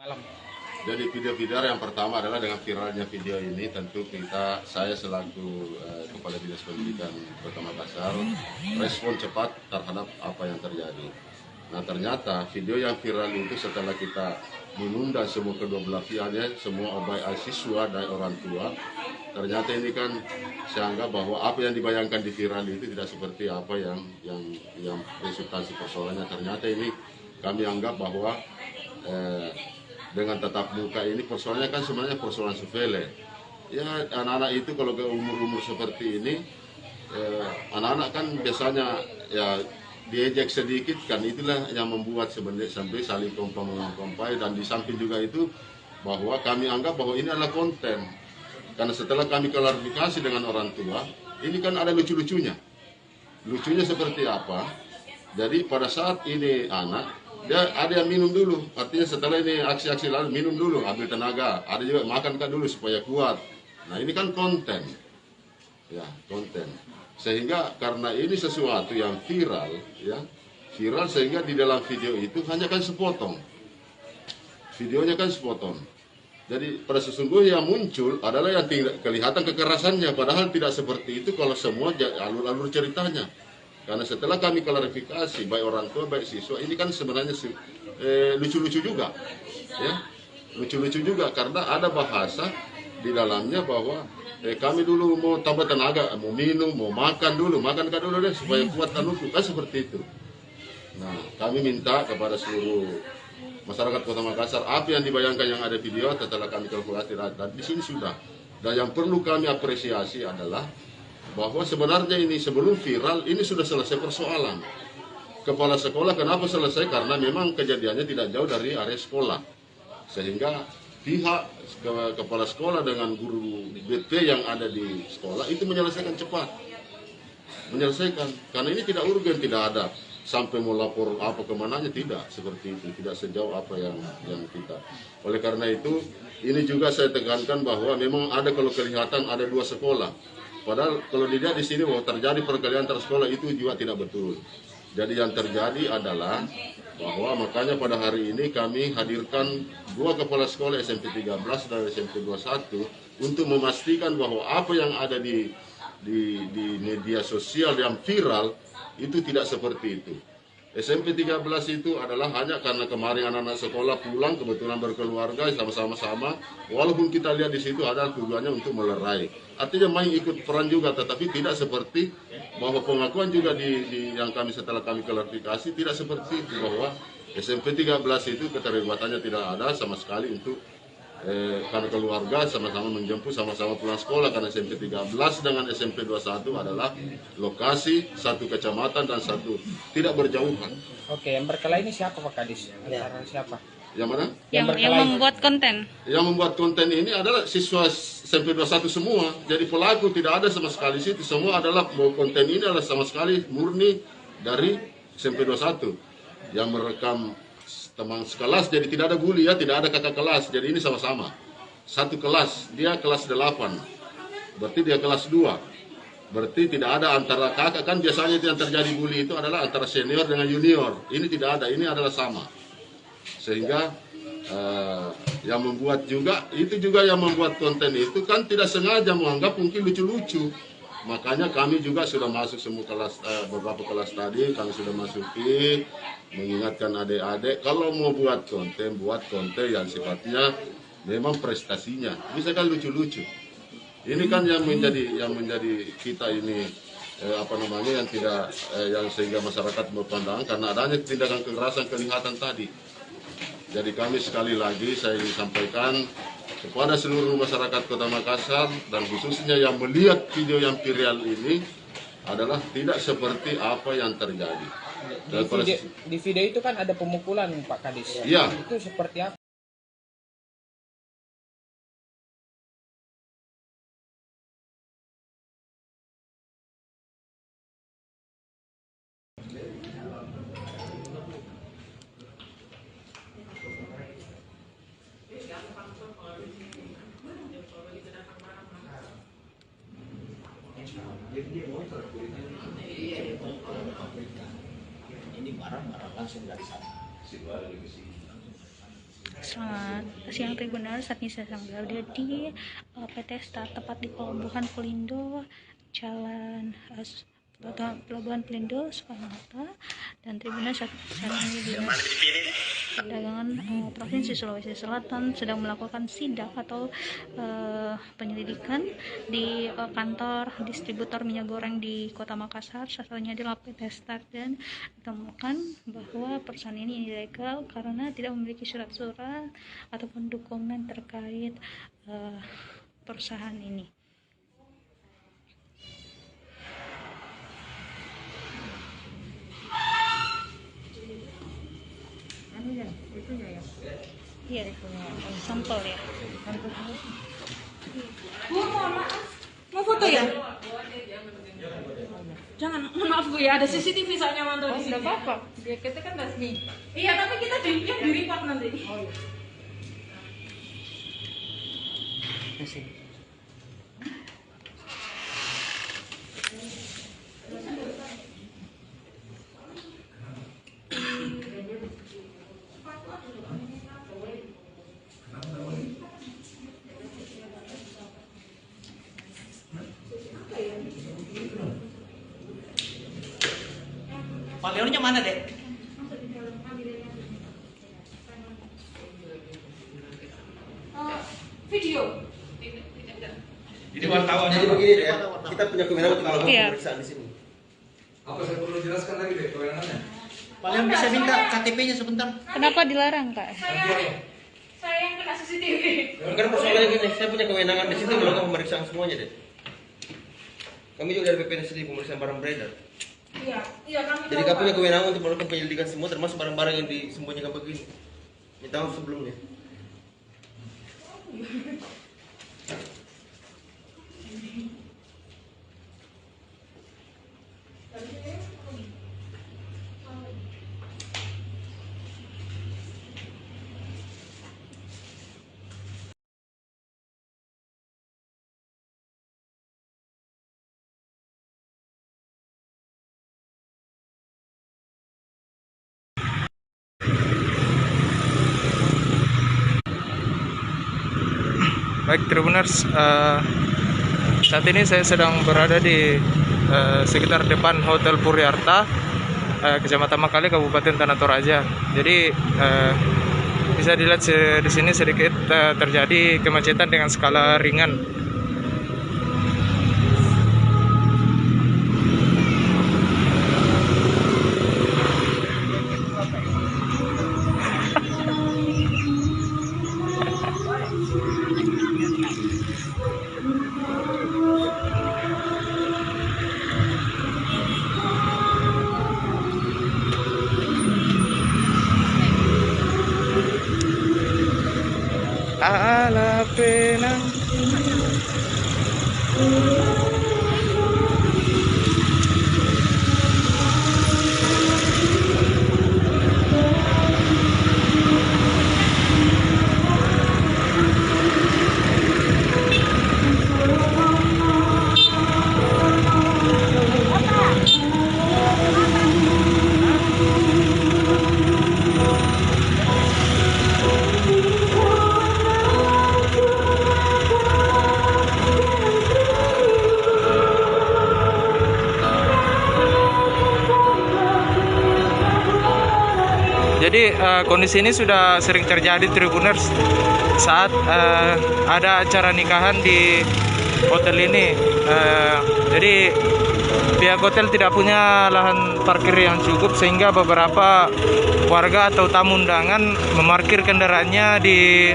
Malam. Jadi video-video yang pertama adalah dengan viralnya video ini tentu saya selaku Kepala Dinas Pendidikan Kota Makassar respon cepat terhadap apa yang terjadi. Nah ternyata video yang viral itu setelah kita menunda semua kedua belah pihaknya, semua baik siswa dan orang tua, ternyata ini kan saya anggap bahwa apa yang dibayangkan di viral itu tidak seperti apa yang substansi persoalannya. Ternyata ini kami anggap bahwa dengan tatap muka ini persoalannya kan sebenarnya persoalan sepele. Ya anak-anak itu kalau ke umur-umur seperti ini, anak-anak kan biasanya ya diejek sedikit kan, itulah yang membuat sebenarnya sampai saling kompai dan di samping juga itu bahwa kami anggap bahwa ini adalah konten. Karena setelah kami klarifikasi dengan orang tua, ini kan ada lucu-lucunya. Lucunya seperti apa? Jadi pada saat ini anak dia ada yang minum dulu, artinya setelah ini aksi-aksi lalu minum dulu, ambil tenaga. Ada juga makan dulu supaya kuat. Nah ini kan konten, ya konten. Sehingga karena ini sesuatu yang viral, ya viral sehingga di dalam video itu hanya kan sepotong, videonya kan sepotong. Jadi pada sesungguhnya yang muncul adalah yang tidak kelihatan kekerasannya, padahal tidak seperti itu kalau semua alur-alur ceritanya. Karena setelah kami klarifikasi baik orang tua baik siswa, ini kan sebenarnya lucu-lucu juga, ya lucu-lucu juga karena ada bahasa di dalamnya bahwa kami dulu mau tambah tenaga, mau minum, mau makan dulu deh supaya kuat dan utuh, kan seperti itu. Nah kami minta kepada seluruh masyarakat Kota Makassar, apa yang dibayangkan yang ada video setelah kami kalkulasi dan di sini sudah. Dan yang perlu kami apresiasi adalah bahwa sebenarnya ini sebelum viral ini sudah selesai persoalan. Kepala sekolah kenapa selesai? Karena memang kejadiannya tidak jauh dari area sekolah. Sehingga pihak kepala sekolah dengan guru BP yang ada di sekolah itu menyelesaikan cepat. Menyelesaikan. Karena ini tidak urgen, tidak ada sampai mau lapor apa kemananya, tidak seperti itu, tidak sejauh apa yang kita. Oleh karena itu ini juga saya tekankan bahwa memang ada kalau kelihatan ada dua sekolah. Padahal kalau dilihat di sini bahwa terjadi perkelahian antar sekolah itu juga tidak betul. Jadi yang terjadi adalah bahwa makanya pada hari ini kami hadirkan dua kepala sekolah SMP 13 dan SMP 21 untuk memastikan bahwa apa yang ada di media sosial yang viral itu tidak seperti itu. SMP 13 itu adalah hanya karena kemarin anak-anak sekolah pulang kebetulan berkeluarga sama-sama, walaupun kita lihat di situ ada tujuannya untuk melerai. Artinya main ikut peran juga, tetapi tidak seperti bahwa pengakuan juga yang kami setelah kami klarifikasi tidak seperti itu, bahwa SMP 13 itu keterlibatannya tidak ada sama sekali untuk karena keluarga sama-sama menjemput, sama-sama pulang sekolah, karena SMP 13 dengan SMP 21 adalah lokasi satu kecamatan dan satu tidak berjauhan. Oke, yang berkelahi ini siapa Pak Kadis? Antara siapa? Yang mana? Yang membuat konten. Yang membuat konten ini adalah siswa SMP 21 semua. Jadi pelaku tidak ada sama sekali situ. Semua adalah konten ini adalah sama sekali murni dari SMP 21 yang merekam teman sekelas, jadi tidak ada bully ya, tidak ada kakak kelas, jadi ini sama-sama satu kelas, dia kelas 8 berarti dia kelas 2, berarti tidak ada antara kakak, kan biasanya itu yang terjadi bully itu adalah antara senior dengan junior, ini tidak ada, ini adalah sama. Sehingga yang membuat juga, itu juga yang membuat konten itu kan tidak sengaja menganggap mungkin lucu-lucu. Makanya kami juga sudah masuk semua kelas, beberapa kelas tadi kami sudah masuki, mengingatkan adik-adik kalau mau buat konten yang sifatnya memang prestasinya, bisa kan lucu-lucu. Ini kan yang menjadi kita ini yang tidak yang sehingga masyarakat berpandangan karena adanya tindakan kekerasan kelihatan tadi. Jadi kami sekali lagi saya ingin sampaikan kepada seluruh masyarakat Kota Makassar dan khususnya yang melihat video yang viral ini adalah tidak seperti apa yang terjadi. Di video itu kan ada pemukulan Pak Kadis. Ya. Itu seperti apa? Ini barang langsung dari sana. Selamat siang Tribunal, saat ini saya sedang berada di PT Star, tepat di Pelabuhan Pelindo, Jalan Pelabuhan Pelindo, Soekarno-Hatta. Dan Tribunal saat ini Dinas Perdagangan Provinsi Sulawesi Selatan sedang melakukan sidak atau penyelidikan di kantor distributor minyak goreng di Kota Makassar, satunya adalah PT Star, dan ditemukan bahwa perusahaan ini ilegal karena tidak memiliki surat-surat ataupun dokumen terkait perusahaan ini. Iya, sampel ya. Bu, mau foto ya? Jangan, maaf Bu ya, ada CCTV soalnya mantau di sini. Apa-apa. Ya, kita kan dari sini. Iya, tapi kita di report nanti. Pak Leonnya mana, Dek? Video. Jadi wartawan. Jadi begini deh, kita punya kewenangan untuk melakukan Iya. pemeriksaan di sini. Apa saya perlu jelaskan lagi deh kewenangannya? Pak Leon bisa minta KTP-nya sebentar. Kenapa dilarang, Kak? Saya yang kena CCTV. Karena persoalannya gini, saya punya kewenangan di situ melakukan pemeriksaan semuanya deh. Kami juga dari PPNS pemeriksaan barang beredar. Iya kami. Jadi kami punya kewenangan untuk melakukan penyelidikan semua, termasuk barang-barang yang disembunyikan begini. Kita tahu sebelumnya. Baik Tribuners, saat ini saya sedang berada di sekitar depan Hotel Puriarta, Kecamatan Makale, Kabupaten Tanah Toraja. Jadi bisa dilihat di sini sedikit terjadi kemacetan dengan skala ringan. A la pena. Jadi kondisi ini sudah sering terjadi Tribuners saat ada acara nikahan di hotel ini. Jadi pihak hotel tidak punya lahan parkir yang cukup sehingga beberapa warga atau tamu undangan memarkir kendaraannya di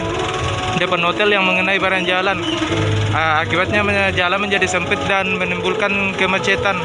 depan hotel yang mengenai badan jalan. Akibatnya jalan menjadi sempit dan menimbulkan kemacetan.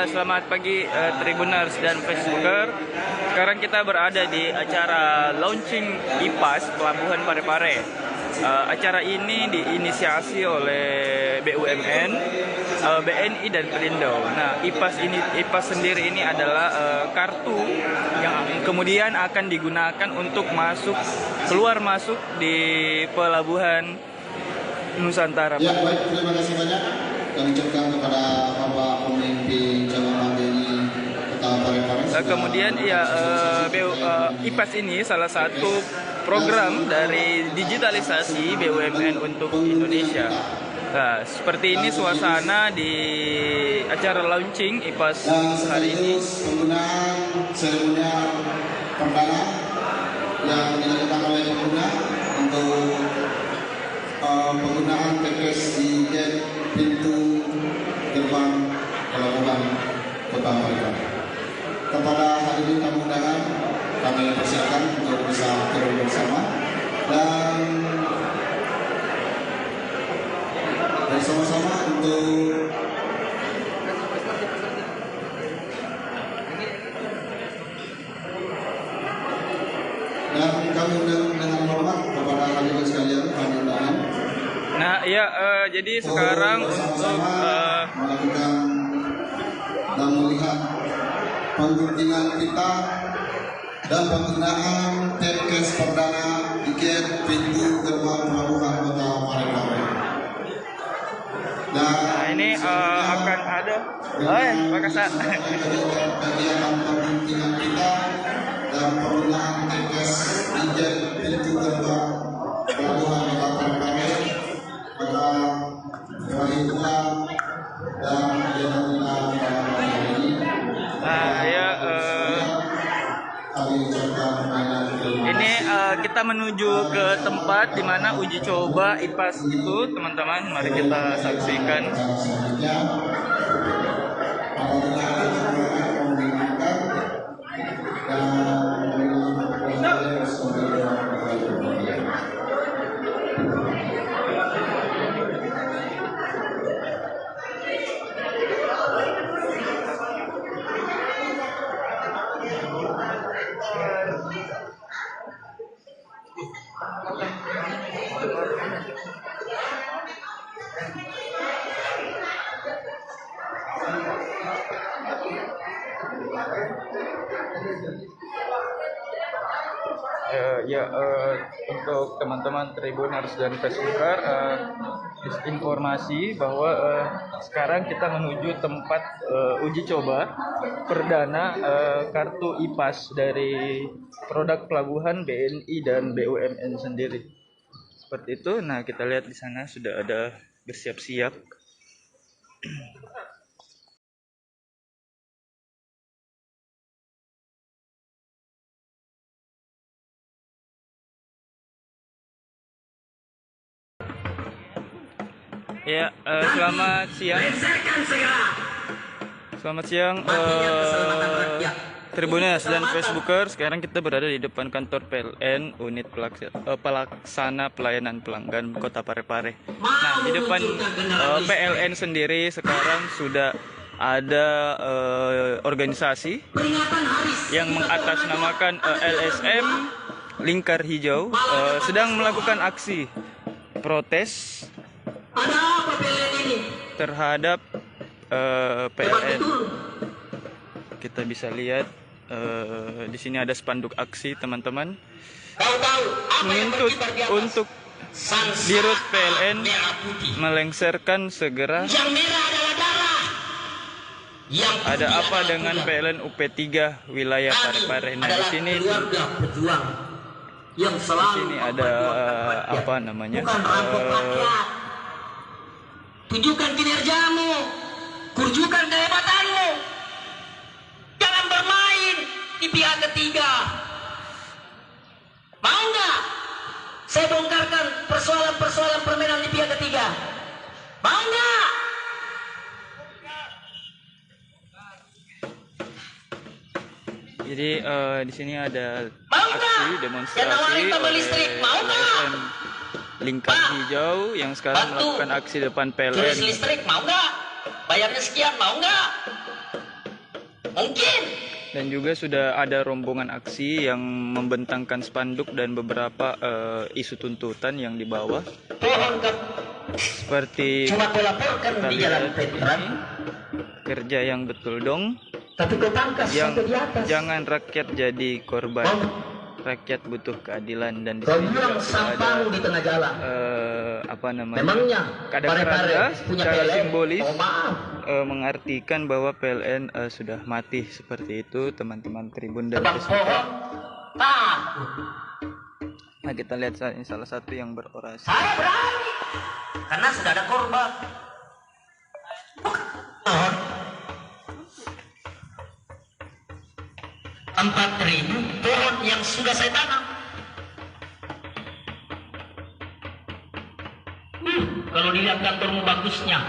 selamat pagi Tribuners dan Facebooker. Sekarang kita berada di acara launching IPAS Pelabuhan Parepare. Acara ini diinisiasi oleh BUMN, BNI dan Pelindo. Nah, IPAS sendiri ini adalah kartu yang kemudian akan digunakan untuk keluar masuk di pelabuhan Nusantara. Ya, baik, terima kasih banyak. Kami ucapkan kepada Bapak Pemimpin Cabang BNI Kota Parepare. Kemudian ya IPAS ini salah satu program dari digitalisasi BUMN untuk Indonesia. Nah, seperti ini suasana di acara launching IPAS hari ini. Penggunaan seremonial perdana yang dilakukan oleh pengguna untuk penggunaan TPS di gate pintu gerbang pelabuhan Kota Parepare. Kepada hadirin tamu undangan, kami persilakan untuk bisa turun bersama dan bersama-sama untuk dan kami undang dengan hormat kepada hadirin sekalian tamu undangan. Nah, ya jadi sekarang untuk melakukan dan melihat pengguntingan kita dan penggunaan TPS perdana di gate pintu gerbang pelabuhan Kota Parepare. nah ini akan ada Makasih. Kegiatan pengguntingan kita dan penggunaan TPS di gate pintu gerbang pelabuhan Kota Parepare pada perhitungan dan jalan-jalan ini. Nah, ya ini kita menuju ke tempat di mana uji coba IPAS itu, teman-teman. Mari kita saksikan. Untuk teman-teman Tribuners dan Facebooker, informasi bahwa sekarang kita menuju tempat uji coba perdana kartu IPAS dari produk pelabuhan BNI dan BUMN sendiri. Seperti itu. Nah, kita lihat di sana sudah ada bersiap-siap. Ya, selamat siang. Selamat siang, Tribuners dan Facebooker. Sekarang kita berada di depan kantor PLN, unit pelaksana pelayanan pelanggan Kota Parepare. Nah, di depan PLN sendiri sekarang sudah ada organisasi yang mengatasnamakan LSM Lingkar Hijau sedang melakukan aksi protes terhadap PLN. Kita bisa lihat di sini ada spanduk aksi, teman-teman, menuntut untuk Dirut PLN melengsarkan segera. Ada apa dengan PLN UP3 wilayah Parepare? Nah, di sini ada apa namanya? Tunjukkan kinerjamu, kurjukan kehebatanmu. Jangan bermain di pihak ketiga. Mau nggak saya bongkarkan persoalan-persoalan permainan di pihak ketiga? Mau nggak? Jadi di sini ada aksi demonstrasi oleh Lingkar Hijau yang sekarang melakukan aksi depan PLN. Tulis listrik mau nggak? Bayarnya sekian mau nggak? Mungkin. Dan juga sudah ada rombongan aksi yang membentangkan spanduk dan beberapa isu tuntutan yang dibawa. Pohon Seperti cuma kau laporkan kita di lihat jalan veteran, ini, kerja yang betul dong. tapi kau tangkas Yang sampai di atas. jangan rakyat jadi korban. Oh. Rakyat butuh keadilan, dan di Kau sini bilang juga sudah ada sampang di tengah jalan. apa namanya? Memangnya Kadang-kadang pare-pare punya secara PLN? simbolis Oh, maaf. mengartikan bahwa PLN sudah mati, seperti itu teman-teman Tribun dan Tebang Facebooka. pohon, takut. Nah, kita lihat salah satu yang berorasi. Saya berani karena sudah ada korban. Pohon 4.000 pohon yang sudah saya tanam. Kalau dilihat kantormu bagusnya,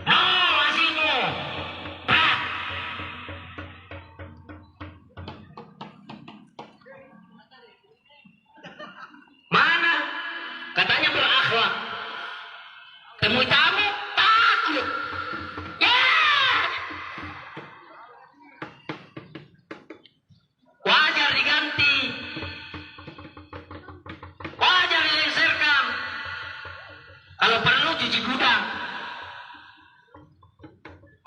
hasilmu. Mana? Katanya berakhlak. Temui tamu, takut. Ya! Wajar diganti. Wajar dilengsarkan. Kalau perlu cuci gudang.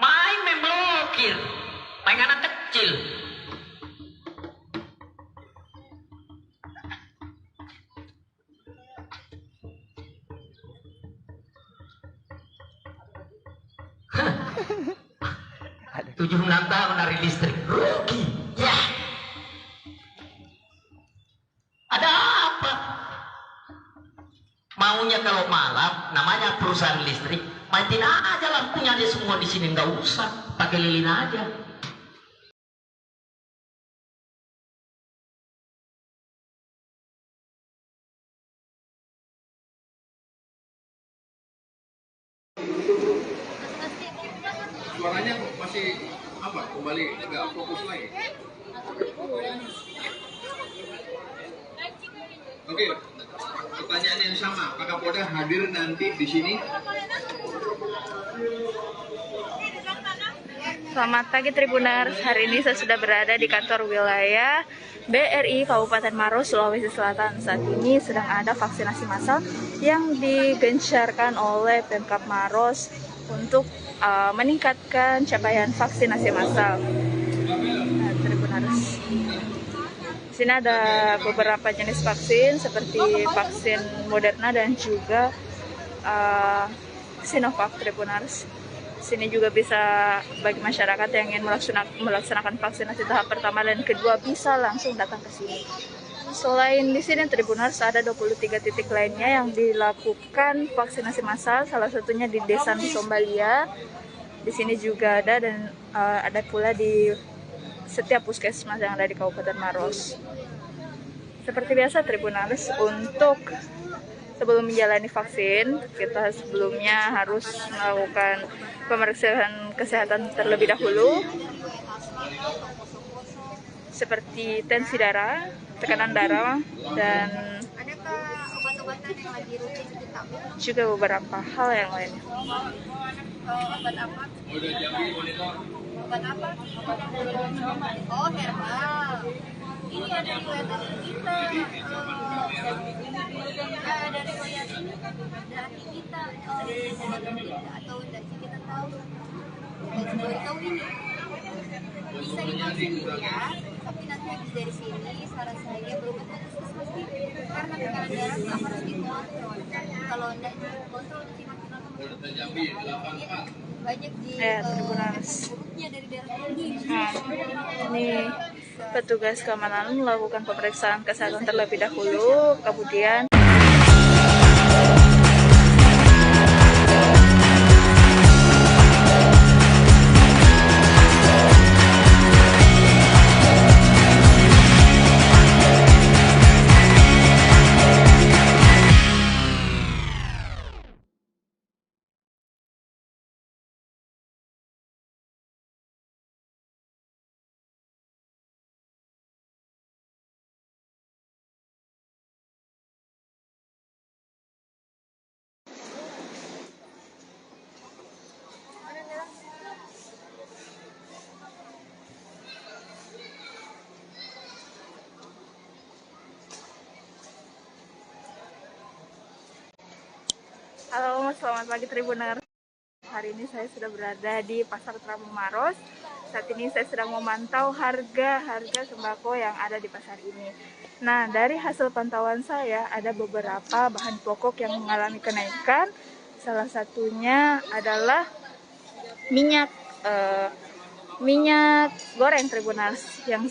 Main memblokir. Main anak kecil. Ada 76 tahun dari listrik. Rugi. Ya. Ada apa? Maunya kalau malam, namanya perusahaan listrik, matiin aja lampunya aja semua di sini, nggak usah pakai lilin aja. Suaranya masih apa? Kembali nggak fokus lagi. Oke, pertanyaan yang sama. Pak Kapolda hadir nanti di sini. Selamat pagi Tribuners, hari ini saya sudah berada di kantor wilayah BRI Kabupaten Maros, Sulawesi Selatan. Saat ini sedang ada vaksinasi massal yang digencarkan oleh Pemkab Maros untuk meningkatkan capaian vaksinasi massal. Nah, Tribuners, di sini ada beberapa jenis vaksin seperti vaksin Moderna dan juga Sinovac, Tribuners. Sini juga bisa bagi masyarakat yang ingin melaksanakan vaksinasi tahap pertama dan kedua bisa langsung datang ke sini. Selain di sini Tribuners, ada 23 titik lainnya yang dilakukan vaksinasi massal, salah satunya di Desa Sombalia. Di sini juga ada, dan ada pula di setiap puskesmas yang ada di Kabupaten Maros. Seperti biasa Tribuners, untuk sebelum menjalani vaksin, kita sebelumnya harus melakukan pemeriksaan kesehatan terlebih dahulu, seperti tensi darah, tekanan darah, dan juga beberapa hal yang lainnya. Obat apa? Obat apa? Oh, herbal. Ini ada riwayat kita. Dari riwayat ini berarti kita atau dari kita tahu. Dan baru tahu ini bisa divaksin ya, tapi nanti habis dari sini saran saya berobat ke puskesmas karena tekanan darah itu harus dikontrol. Kalau tidak dikontrol nanti makin lama banyak di buruknya dari darah tinggi. Ini petugas keamanan melakukan pemeriksaan kesehatan terlebih dahulu, kemudian selamat pagi Tribuners. Hari ini saya sudah berada di Pasar Terapung Maros. Saat ini saya sedang memantau harga sembako yang ada di pasar ini. Nah, dari hasil pantauan saya ada beberapa bahan pokok yang mengalami kenaikan. Salah satunya adalah minyak goreng Tribuners yang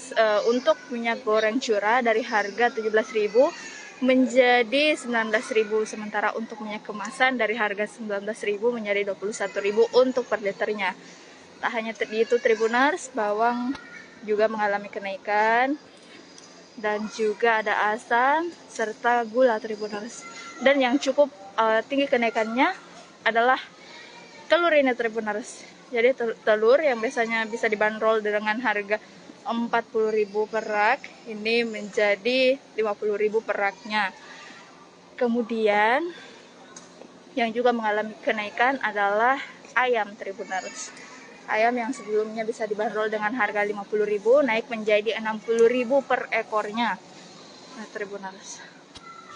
untuk minyak goreng curah dari harga 17.000 menjadi 19.000, sementara untuk minyak kemasan dari harga 19.000 menjadi 21.000 untuk per liternya. Tak hanya itu Tribuners, bawang juga mengalami kenaikan dan juga ada asam serta gula Tribuners. Dan yang cukup tinggi kenaikannya adalah telur ini Tribuners. Jadi telur yang biasanya bisa dibanderol dengan harga 40.000 per rak, ini menjadi 50.000 per raknya. Kemudian yang juga mengalami kenaikan adalah ayam Tribuners. Ayam yang sebelumnya bisa dibanderol dengan harga 50.000 naik menjadi 60.000 per ekornya. Nah Tribuners,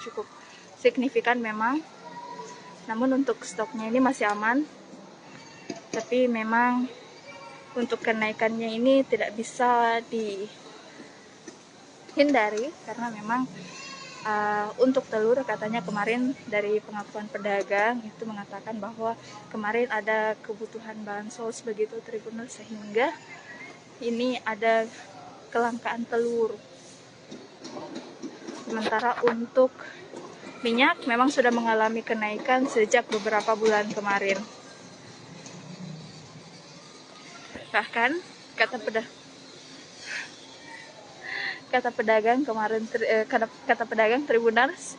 cukup signifikan memang. Namun untuk stoknya ini masih aman. Tapi memang untuk kenaikannya ini tidak bisa dihindari karena memang untuk telur katanya kemarin dari pengakuan pedagang itu mengatakan bahwa kemarin ada kebutuhan bansos begitu Tribuners, sehingga ini ada kelangkaan telur. Sementara untuk minyak memang sudah mengalami kenaikan sejak beberapa bulan kemarin. Bahkan kata pedagang kemarin, kata pedagang Tribuners,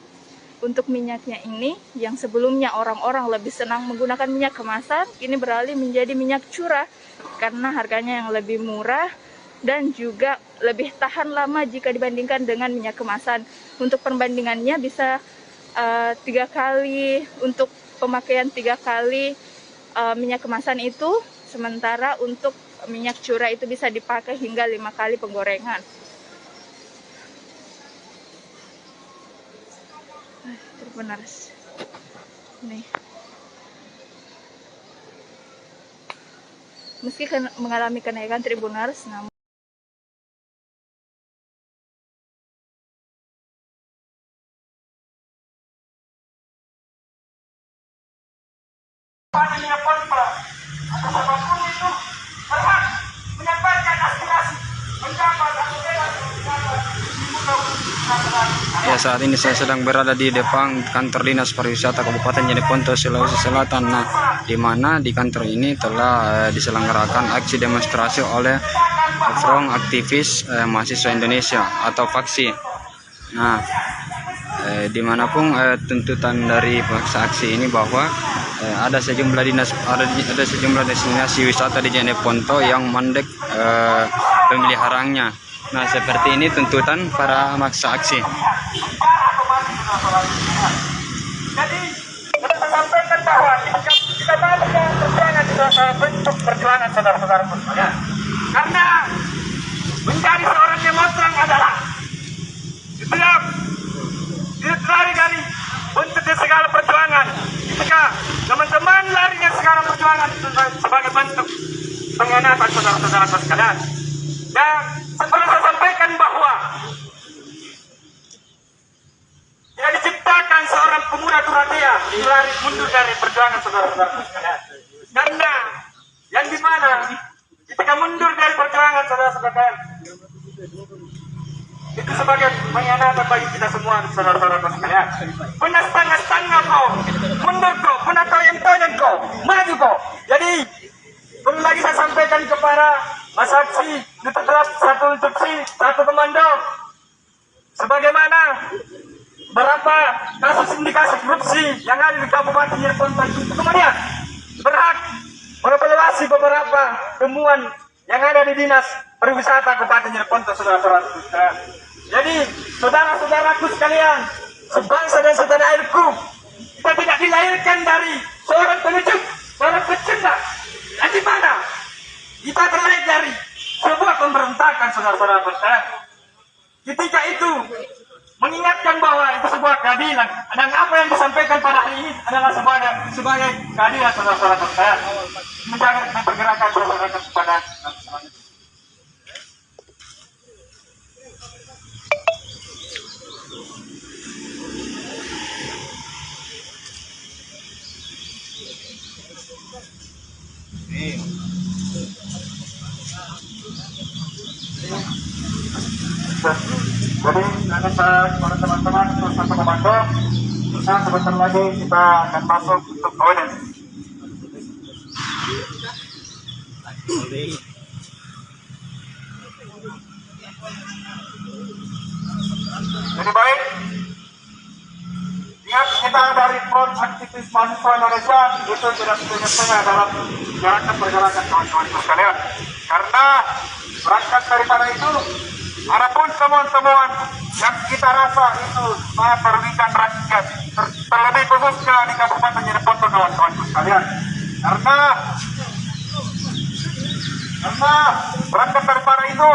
untuk minyaknya ini yang sebelumnya orang-orang lebih senang menggunakan minyak kemasan, ini beralih menjadi minyak curah karena harganya yang lebih murah dan juga lebih tahan lama jika dibandingkan dengan minyak kemasan. Untuk perbandingannya bisa 3 kali untuk pemakaian 3 kali minyak kemasan itu, sementara untuk minyak curah itu bisa dipakai hingga 5 kali penggorengan. Tribuners, nih, meski mengalami kenaikan Tribuners, namun ya, saat ini saya sedang berada di depan kantor Dinas Pariwisata Kabupaten Jeneponto, Sulawesi Selatan. Nah, di mana di kantor ini telah diselenggarakan aksi demonstrasi oleh Front Aktivis Mahasiswa Indonesia atau FAKSI. Nah, dimanapun tuntutan dari pelaksanaan aksi ini bahwa ada sejumlah destinasi wisata di Jeneponto yang mandek pemeliharaannya. Nah, seperti ini tuntutan para maksa aksi. Jadi, kita sampaikan bahwa kita tahu perjuangan itu salah bentuk perjuangan saudara-saudaraku sekalian. Karena menjadi seorang demonstran adalah setiap lari dari bentuknya segala perjuangan. Ketika teman-teman larinya segala perjuangan itu sebagai bentuk pengkhianatan saudara-saudaraku sekalian. Dan seperti saya sampaikan bahwa tidak diciptakan seorang pemuda Turatea lari mundur dari perjuangan saudara-saudara sekalian. Karena yang dimana ketika mundur dari perjuangan saudara-saudara itu sebagai pengkhianatan bagi kita semua saudara-saudara sekalian. Pernah setengah-setengah kau, mundur kau, pernah kau yang kau, maju kau. Jadi perlu lagi saya sampaikan kepada Mas Aksi, tetap satu instruksi, satu komando. Sebagaimana berapa kasus indikasi korupsi yang ada di Kabupaten Jeneponto, kemudian berhak mengevaluasi beberapa temuan yang ada di Dinas Pariwisata Kabupaten Jeneponto, saudara-saudara. Jadi, saudara-saudaraku sekalian, sebangsa dan setanah airku, kita tidak dilahirkan dari seorang pengecut, seorang pecundang. Dan di mana kita terlahir dari sebuah pemberontakan, saudara-saudara sekalian. Ketika itu mengingatkan bahwa itu sebuah sebuah keadilan. Dan apa yang disampaikan pada hari ini adalah sebagai keadilan saudara-saudara saya. Menjaga pergerakan saudara-saudara kepada jadi nanti saya kepada teman-teman terus satu komando bisa sebentar lagi kita akan masuk untuk audiens. Jadi baik, ingat kita dari Front Aktivis Mahasiswa Indonesia itu tidak setengah-setengah dalam gerakan pergerakan kawan-kawan sekalian. Karena berangkat daripada itu, adapun temuan-temuan yang kita rasa itu sangat merugikan rakyat, terlebih khususnya di Kabupaten Jeneponto kawan-kawan sekalian. Karena berangkat daripada itu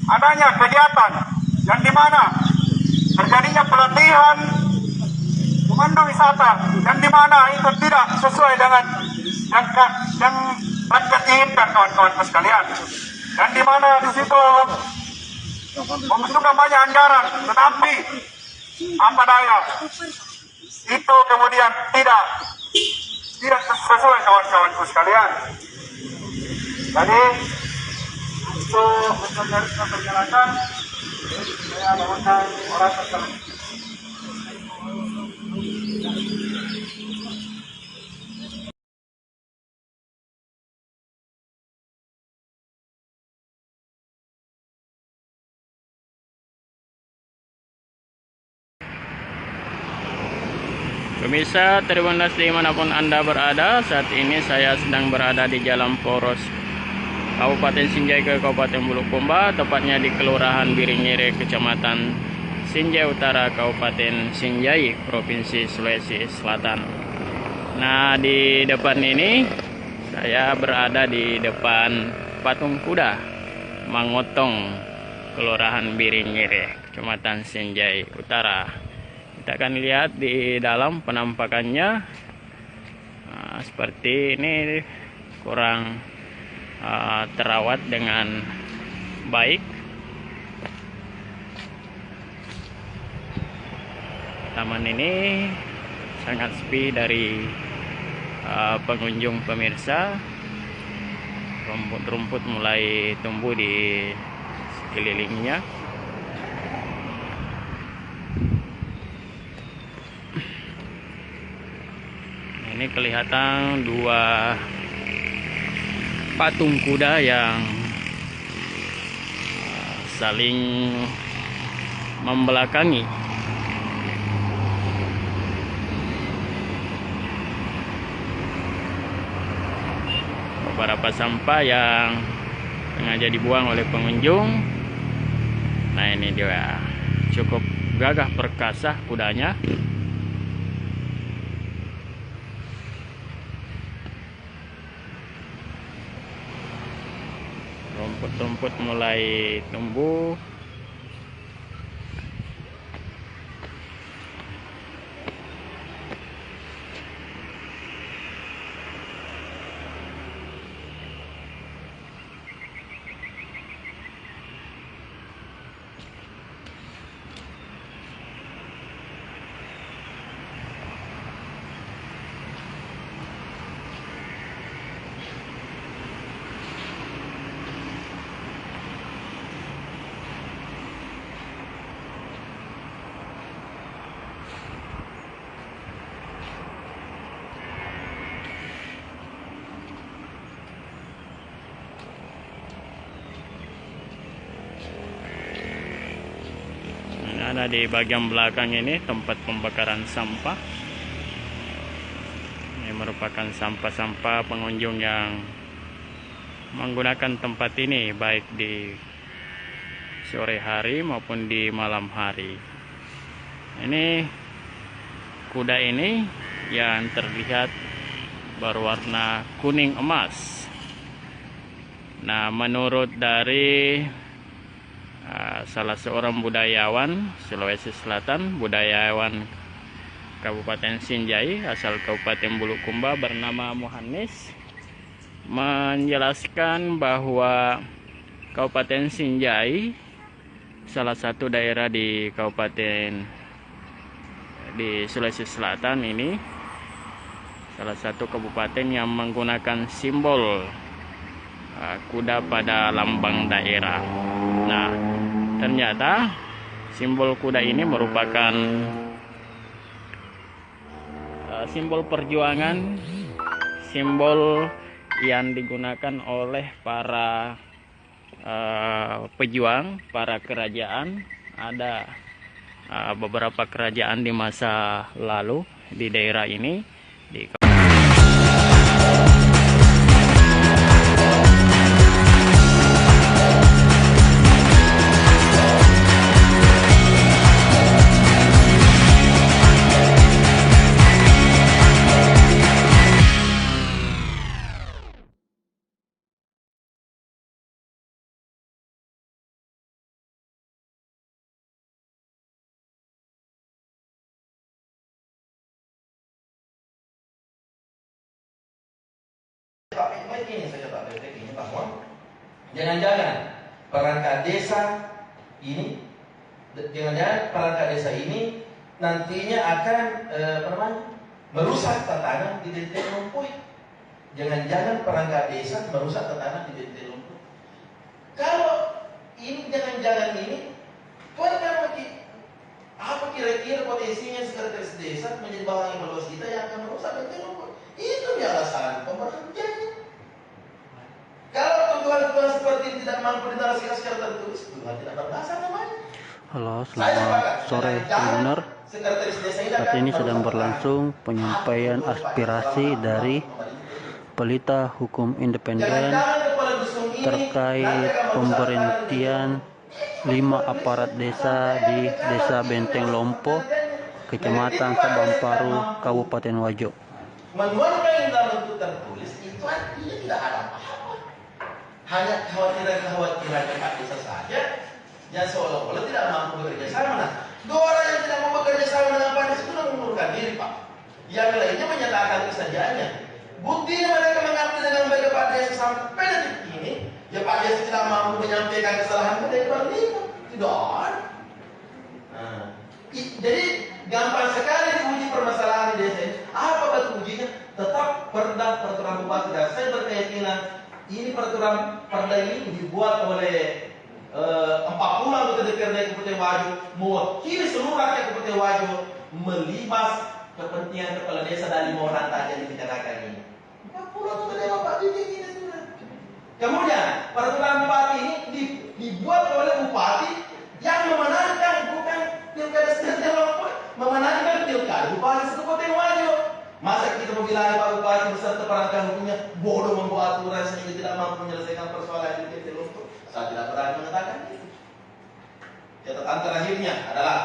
adanya kegiatan yang dimana terjadinya pelatihan komando wisata yang dimana itu tidak sesuai dengan yang rakyat inginkan kawan-kawan sekalian, dan dimana di situ membutuhkan banyak anggaran, tetapi apa daya itu kemudian tidak sesuai kawan-kawanku sekalian. Jadi itu menjadi perjalanan saya bawakan orang tersebut. Pemirsa Tribunnews dimanapun Anda berada, saat ini saya sedang berada di Jalan Poros Kabupaten Sinjai ke Kabupaten Bulukumba, tepatnya di Kelurahan Biringire, Kecamatan Sinjai Utara, Kabupaten Sinjai, Provinsi Sulawesi Selatan. Nah, di depan ini saya berada di depan patung kuda Mangotong, Kelurahan Biringire, Kecamatan Sinjai Utara. Kita akan lihat di dalam penampakannya. Seperti ini, kurang terawat dengan baik. Taman ini sangat sepi dari pengunjung pemirsa. Rumput-rumput mulai tumbuh di sekelilingnya. Ini kelihatan dua patung kuda yang saling membelakangi. Beberapa sampah yang sengaja dibuang oleh pengunjung. Nah, ini dia, cukup gagah perkasa kudanya. Rumput-rumput mulai tumbuh. Ada di bagian belakang ini tempat pembakaran sampah. Ini merupakan sampah-sampah pengunjung yang menggunakan tempat ini baik di sore hari maupun di malam hari. Ini kuda ini yang terlihat berwarna kuning emas. Nah, menurut dari salah seorang budayawan Sulawesi Selatan, budayawan Kabupaten Sinjai asal Kabupaten Bulukumba bernama Mohanes, menjelaskan bahwa Kabupaten Sinjai salah satu daerah di Kabupaten di Sulawesi Selatan ini, salah satu kabupaten yang menggunakan simbol kuda pada lambang daerah. Nah, ternyata simbol kuda ini merupakan simbol perjuangan, simbol yang digunakan oleh para pejuang, para kerajaan. Ada beberapa kerajaan di masa lalu di daerah ini, di ini saya kata ini bahwa jangan-jangan perangkat desa ini, nantinya akan merusak tatanan di Dente Lumpuy. Jangan-jangan perangkat desa merusak tatanan di Dente Lumpuy. Kalau ini jangan-jangan ini, tuan kan apa kira-kira potensinya sekretaris desa menjadi bahan evaluasi kita yang akan merusak Dente Lumpuy? Itu dia alasan pemberhentiannya. Kalau tuduhan-tuduhan seperti ini tidak mampu dinarasikan secara tertulis, tuduhan tidak berdasar namanya. Halo, selamat sore Tribunner. Saat ini sedang berlangsung penyampaian aspirasi dari Pelita Hukum Independen terkait pemberhentian 5 aparat desa di Desa Benteng Lompo, Kecamatan Sabamparu, Kabupaten Wajo. Menuangkan dalam bentuk tertulis itu artinya tidak ada apa-apa. Hanya kekhawatiran Pak Desa saja yang seolah-olah tidak mampu bekerja sama. Nah, 2 orang yang tidak mau bekerja sama dengan Pak Desa itu sudah mengundurkan diri, Pak. Yang lainnya menyatakan kesediaannya. Buktinya mereka mengakui dengan baik Pak Desa sampai detik ini, ya Pak Desa tidak mampu menyampaikan kesalahan pada Iqbal Lima. Tidak ada. Nah, jadi gampang sekali diuji permasalahan di desa ini. Apa batu ujinya? Tetap peraturan bupati, dan saya berkeyakinan ini perda ini dibuat oleh 40 anggota DPRD Kabupaten Wajo, mewakili seluruh rakyat Kabupaten Wajo, melibas kepentingan kepala desa dan 5 orang tadi yang dibicarakan ini. 40 anggota dewan Pak Didi ini sudah. Kemudian peraturan bupati ini dibuat oleh bupati yang memenangkan, bukan pilkada serentak Lombok, memenangkan pilkada bupati Kabupaten Wajo. Masa kita membilang Pak Bupati beserta perangkat hukumnya bodoh membuat aturan sehingga tidak mampu menyelesaikan persoalan di Desa Lombok? Saya tidak berani mengatakan itu. Catatan terakhirnya adalah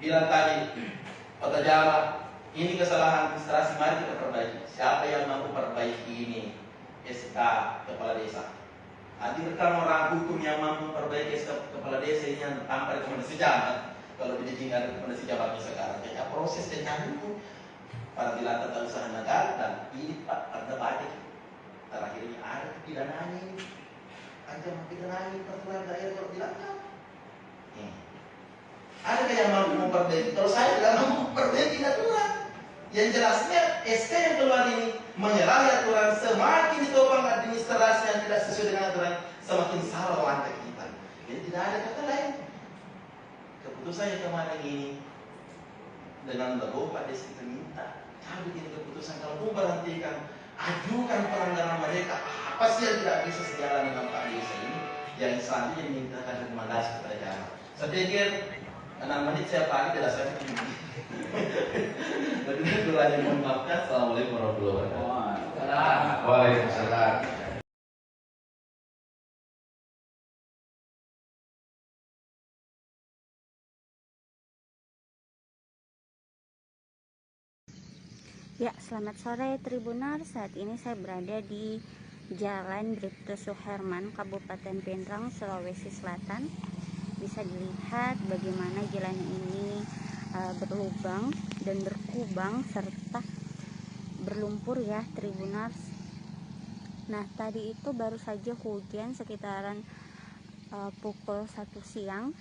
bilang tadi Kota Jawa, ini kesalahan administrasi, mari kita perbaiki. Siapa yang mampu perbaiki ini? SK Kepala Desa. Hadirkan orang hukum yang mampu memperbaiki SK Kepala Desa ini yang tanpa rekomendasi jabat. Kalau dijadikan rekomendasi jabatnya sekarang, ya proses kecanduan itu para bilang tata usaha negara, dan ini Pak ada banyak. Terakhirnya ada kepidananya ini. Aja mempidana peraturan daerah kalau dilanggar. Ada yang mampu memperbaiki? Kalau saya tidak mampu memperbaiki aturan. Yang jelasnya SK yang keluar ini menyalahi aturan, semakin ditopang administrasi yang tidak sesuai dengan aturan, semakin salah langkah kita. Jadi tidak ada kata lain. Keputusan yang kemarin ini dengan legowo Pak Desa kita minta cabut ini keputusan, kalau pun berhentikan, ajukan pelanggaran mereka. Apa sih yang tidak bisa sejalan dengan Pak Desa ini? Yang selanjutnya dimintakan rekomendasi kepada Jawa. Saya pikir 6 menit saya pakai tidak saya begini. Jadi kurangnya mohon maafkan. Assalamualaikum warahmatullahi wabarakatuh. Waalaikumsalam. Ya, selamat sore Tribunner. Saat ini saya berada di Jalan Bribtu Suherman, Kabupaten Pindrang, Sulawesi Selatan. Bisa dilihat bagaimana jalan ini berlubang dan berkubang serta berlumpur ya Tribuners. Nah tadi itu baru saja hujan sekitaran pukul 1 siang.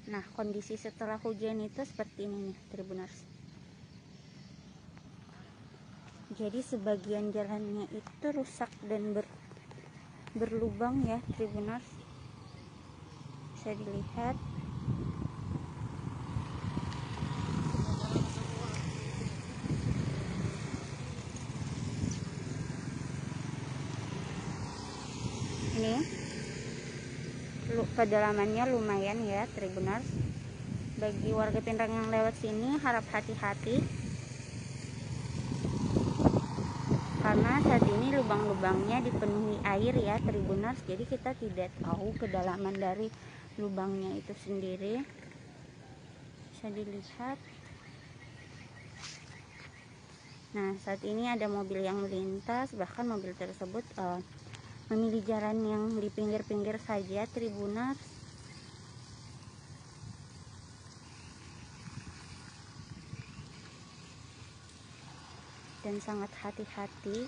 Nah kondisi setelah hujan itu seperti ini nih Tribuners. Jadi sebagian jalannya itu rusak dan berlubang ya Tribuners. Bisa dilihat. Ini kedalamannya lumayan ya Tribuners. Bagi warga Pinrang yang lewat sini harap hati-hati, karena saat ini lubang-lubangnya dipenuhi air ya Tribuners. Jadi kita tidak tahu kedalaman dari lubangnya itu sendiri. Bisa dilihat. Nah saat ini ada mobil yang melintas, bahkan mobil tersebut memilih jalan yang di pinggir-pinggir saja Tribuners. Dan sangat hati-hati.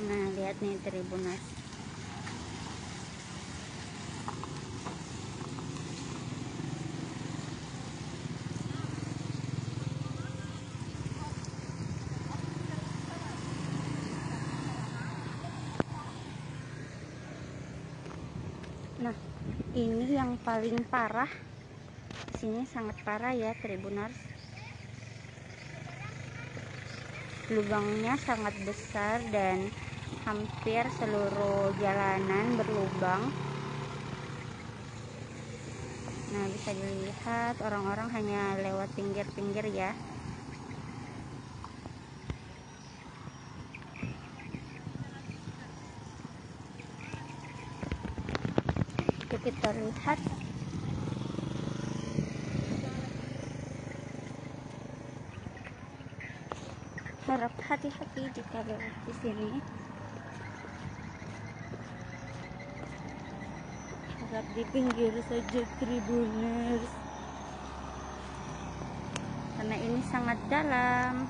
Nah lihat nih Tribuners. Nah ini yang paling parah. Sini sangat parah ya Tribuners. Lubangnya sangat besar dan hampir seluruh jalanan berlubang. Nah bisa dilihat orang-orang hanya lewat pinggir-pinggir ya. Oke, kita lihat. Harap hati-hati jika lewat di sini. Harap di pinggir saja Tribuners, karena ini sangat dalam.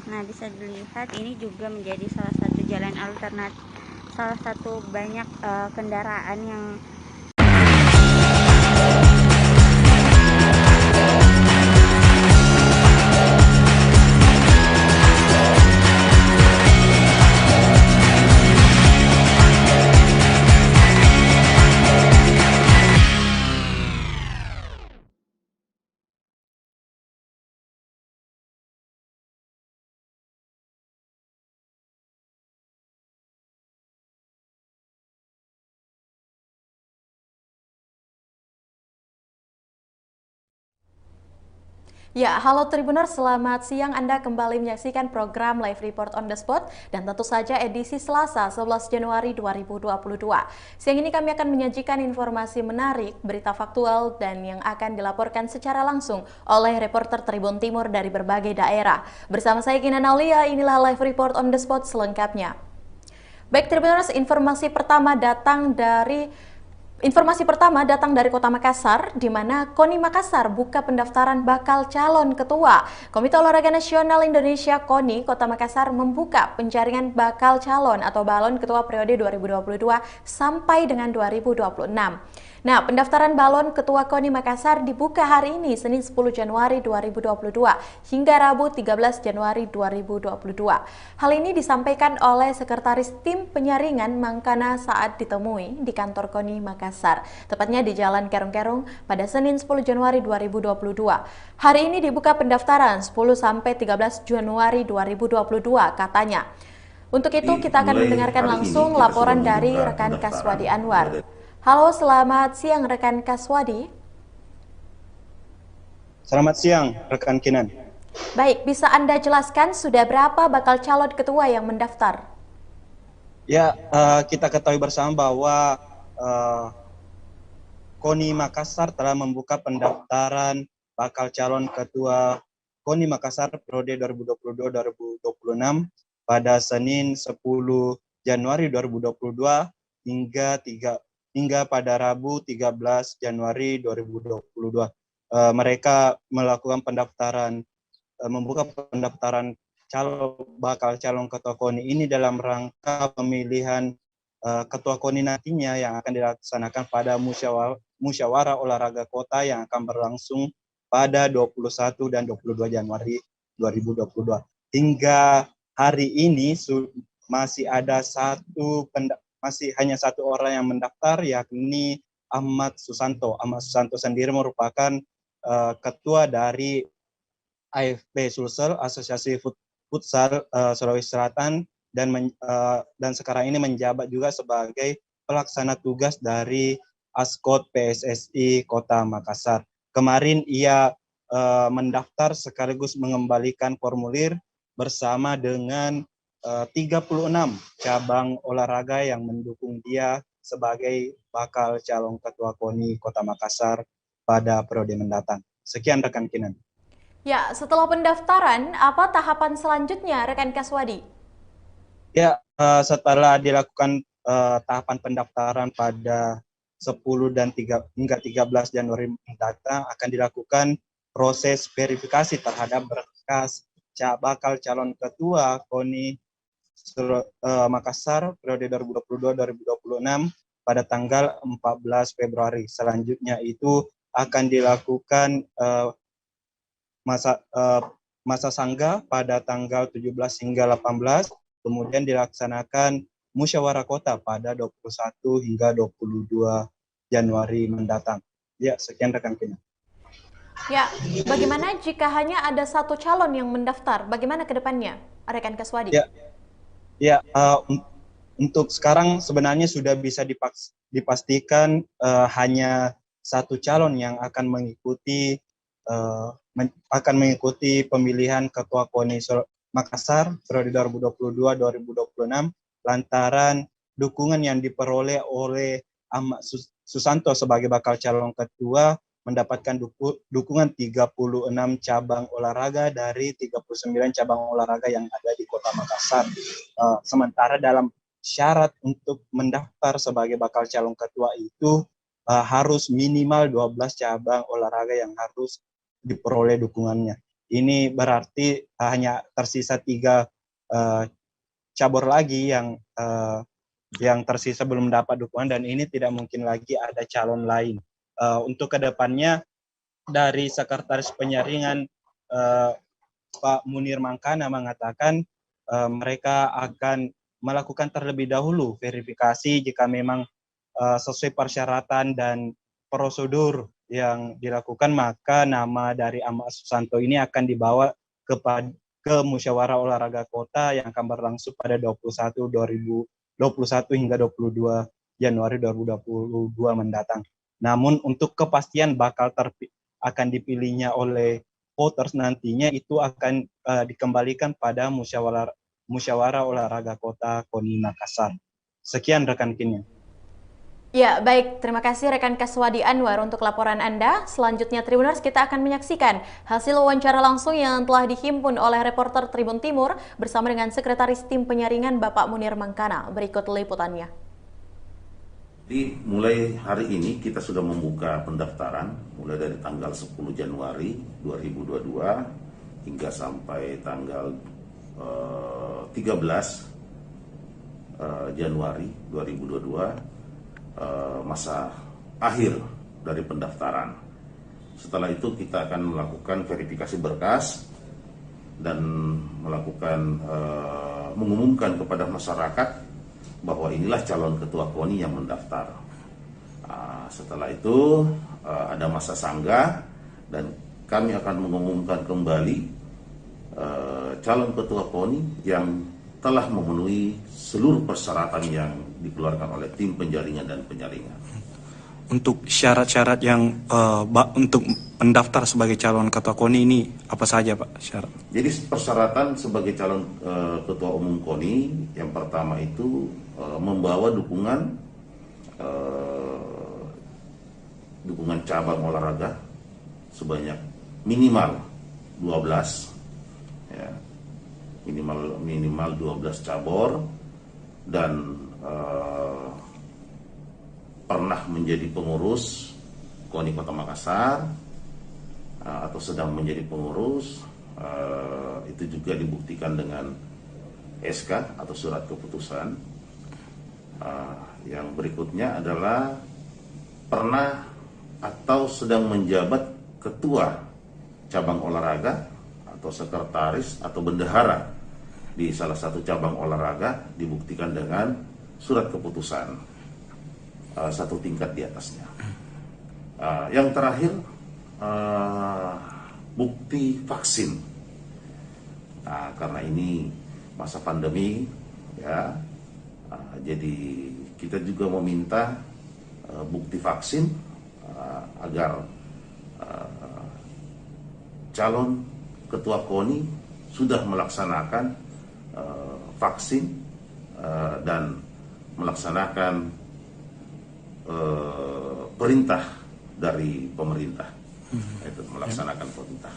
Nah bisa dilihat ini juga menjadi salah satu jalan alternatif, salah satu banyak kendaraan yang Ya, halo Tribuners, selamat siang. Anda kembali menyaksikan program Live Report on the Spot dan tentu saja edisi Selasa 11 Januari 2022. Siang ini kami akan menyajikan informasi menarik, berita faktual dan yang akan dilaporkan secara langsung oleh reporter Tribun Timur dari berbagai daerah. Bersama saya Gina Naulia, inilah Live Report on the Spot selengkapnya. Baik Tribuners, informasi pertama datang dari Kota Makassar, di mana KONI Makassar buka pendaftaran bakal calon ketua. Komite Olahraga Nasional Indonesia KONI Kota Makassar membuka penjaringan bakal calon atau balon ketua periode 2022 sampai dengan 2026. Nah, pendaftaran balon ketua KONI Makassar dibuka hari ini, Senin 10 Januari 2022, hingga Rabu 13 Januari 2022. Hal ini disampaikan oleh Sekretaris Tim Penyaringan Mangkana saat ditemui di kantor KONI Makassar, tepatnya di Jalan Kerung-Kerung pada Senin 10 Januari 2022. Hari ini dibuka pendaftaran 10 sampai 13 Januari 2022, katanya. Untuk itu, kita akan mendengarkan langsung laporan dari rekan Kaswadi Anwar. Halo, selamat siang rekan Kaswadi. Selamat siang, rekan Kinan. Baik, bisa Anda jelaskan sudah berapa bakal calon ketua yang mendaftar? Ya, kita ketahui bersama bahwa KONI Makassar telah membuka pendaftaran bakal calon ketua KONI Makassar periode 2022-2026 pada Senin 10 Januari 2022 hingga pada Rabu 13 Januari 2022. Mereka melakukan pendaftaran, membuka pendaftaran bakal calon ketua KONI ini dalam rangka pemilihan ketua KONI nantinya yang akan dilaksanakan pada musyawarah olahraga kota yang akan berlangsung pada 21 dan 22 Januari 2022. Hingga hari ini masih hanya satu orang yang mendaftar, yakni Ahmad Susanto. Ahmad Susanto sendiri merupakan ketua dari AFP Sulsel, Asosiasi Futsal Sulawesi Selatan, dan sekarang ini menjabat juga sebagai pelaksana tugas dari Askot PSSI Kota Makassar. Kemarin ia mendaftar sekaligus mengembalikan formulir bersama dengan 36 cabang olahraga yang mendukung dia sebagai bakal calon ketua KONI Kota Makassar pada periode mendatang. Sekian rekan Kinan. Ya, setelah pendaftaran, apa tahapan selanjutnya rekan Kaswadi? Ya, setelah dilakukan tahapan pendaftaran pada 10 dan hingga 13 Januari mendatang akan dilakukan proses verifikasi terhadap berkas bakal calon ketua KONI Makassar periode 2022-2026 pada tanggal 14 Februari. Selanjutnya itu akan dilakukan masa sangga pada tanggal 17 hingga 18, kemudian dilaksanakan musyawarah kota pada 21 hingga 22 Januari mendatang. Ya, sekian rekan Kina. Ya, bagaimana jika hanya ada satu calon yang mendaftar? Bagaimana ke depannya, rekan Kaswadi? Ya, untuk sekarang sebenarnya sudah bisa dipastikan hanya satu calon yang akan mengikuti pemilihan ketua KONI Makassar periode 2022-2026 lantaran dukungan yang diperoleh oleh Ahmad Susanto sebagai bakal calon ketua mendapatkan dukungan 36 cabang olahraga dari 39 cabang olahraga yang ada di Kota Makassar. Sementara dalam syarat untuk mendaftar sebagai bakal calon ketua itu harus minimal 12 cabang olahraga yang harus diperoleh dukungannya. Ini berarti hanya tersisa 3 cabur lagi yang tersisa belum mendapat dukungan, dan ini tidak mungkin lagi ada calon lain. Untuk kedepannya dari Sekretaris Penyaringan Pak Munir Mangkana mengatakan mereka akan melakukan terlebih dahulu verifikasi jika memang sesuai persyaratan dan prosedur yang dilakukan, maka nama dari Ahmad Susanto ini akan dibawa ke musyawarah olahraga kota yang akan berlangsung pada 21 hingga 22 Januari 2022 mendatang. Namun untuk kepastian bakal akan dipilihnya oleh voters nantinya itu akan dikembalikan pada musyawarah olahraga kota KONI Makassar. Sekian rekan Kinya. Ya, baik. Terima kasih rekan Kaswadi Anwar untuk laporan Anda. Selanjutnya Tribuners, kita akan menyaksikan hasil wawancara langsung yang telah dihimpun oleh reporter Tribun Timur bersama dengan Sekretaris Tim Penyaringan Bapak Munir Mangkana. Berikut liputannya. Jadi mulai hari ini kita sudah membuka pendaftaran mulai dari tanggal 10 Januari 2022 hingga sampai tanggal 13 Januari 2022. Masa akhir dari pendaftaran. Setelah itu kita akan melakukan verifikasi berkas dan melakukan mengumumkan kepada masyarakat bahwa inilah calon ketua KONI yang mendaftar. Setelah itu ada masa sangga dan kami akan mengumumkan kembali calon ketua KONI yang telah memenuhi seluruh persyaratan yang dikeluarkan oleh tim penjaringan dan penyaringan. Untuk syarat-syarat yang untuk mendaftar sebagai calon ketua KONI ini apa saja Pak syarat? Jadi persyaratan sebagai calon ketua umum KONI yang pertama itu membawa dukungan cabang olahraga sebanyak minimal 12 ya, minimal 12 cabur dan pernah menjadi pengurus KONI Kota Makassar atau sedang menjadi pengurus, itu juga dibuktikan dengan SK atau surat keputusan. Yang berikutnya adalah pernah atau sedang menjabat ketua cabang olahraga atau sekretaris atau bendahara di salah satu cabang olahraga, dibuktikan dengan surat keputusan satu tingkat di atasnya. Yang terakhir bukti vaksin. Karena ini masa pandemi ya, jadi kita juga meminta bukti vaksin agar calon ketua KONI sudah melaksanakan vaksin dan melaksanakan perintah dari pemerintah, itu melaksanakan perintah.